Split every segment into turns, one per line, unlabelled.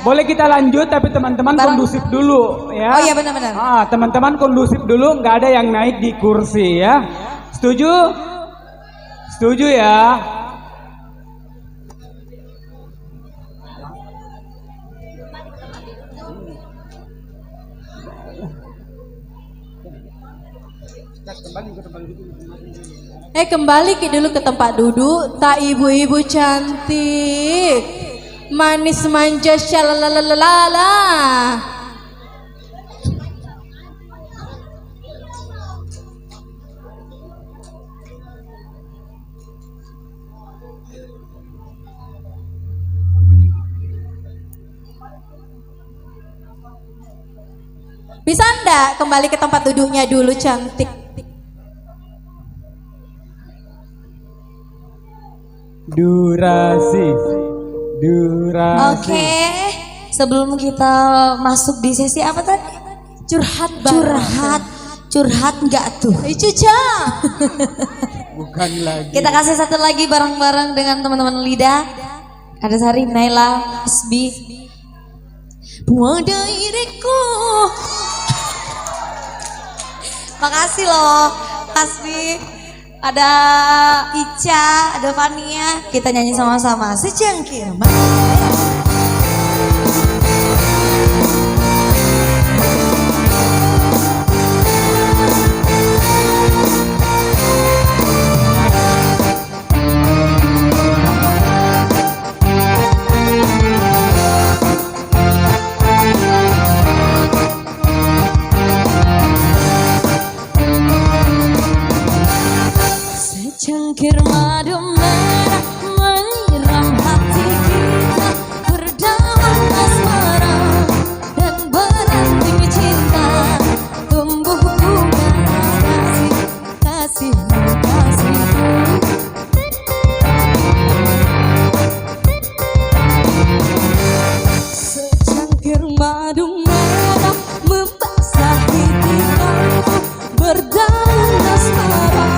Boleh kita lanjut tapi teman-teman kondusif dulu ya.
Oh iya benar-benar.
Teman-teman kondusif dulu, nggak ada yang naik di kursi ya. Setuju? Setuju ya?
Kembali dulu ke tempat duduk. Tak ibu-ibu cantik, manis manja shalalalala. Bisa enggak kembali ke tempat duduknya dulu cantik?
Durasi.
Oke, sebelum kita masuk di sesi apa tadi? Curhat nggak tuh?
Cuca.
Bukan lagi.
Kita kasih satu lagi bareng-bareng dengan teman-teman Lida. Ada Sari, Naila, Asbi. Buang diriku. Makasih loh, Asbi. Ada Ica, ada Fania. Kita nyanyi sama-sama. Secangkir Secangkir madu merah menyiram hati kita, berdaun asmara dan beranting cinta, tumbuh bunga kasihmu kasihku. Secangkir madu merah membasahi tingkahmu, berdaun asmara,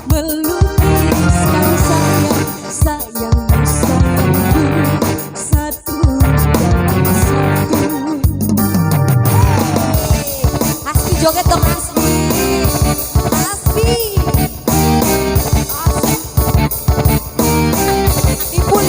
melukiskan sayangmu sayangku, satu dalam satu. Asbi joget dong Asbi. Ipul.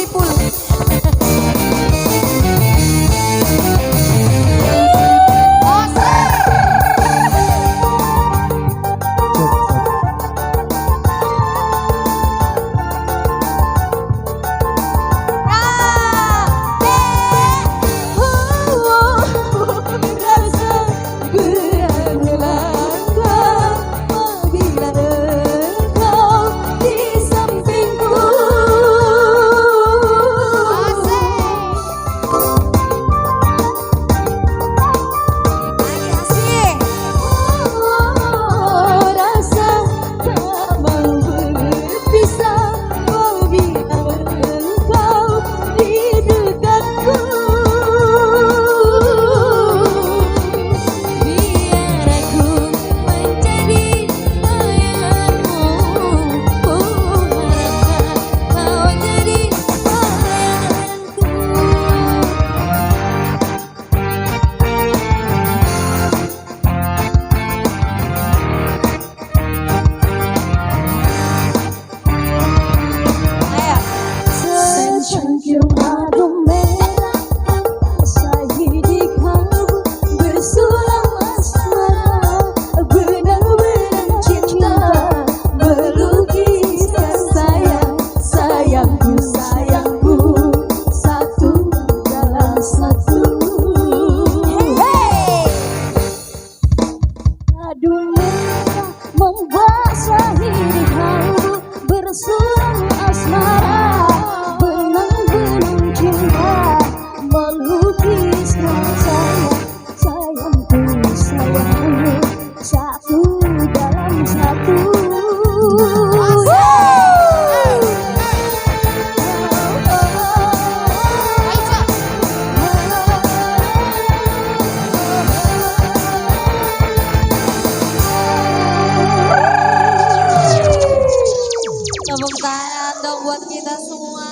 Tepuk tangan dong buat kita semua.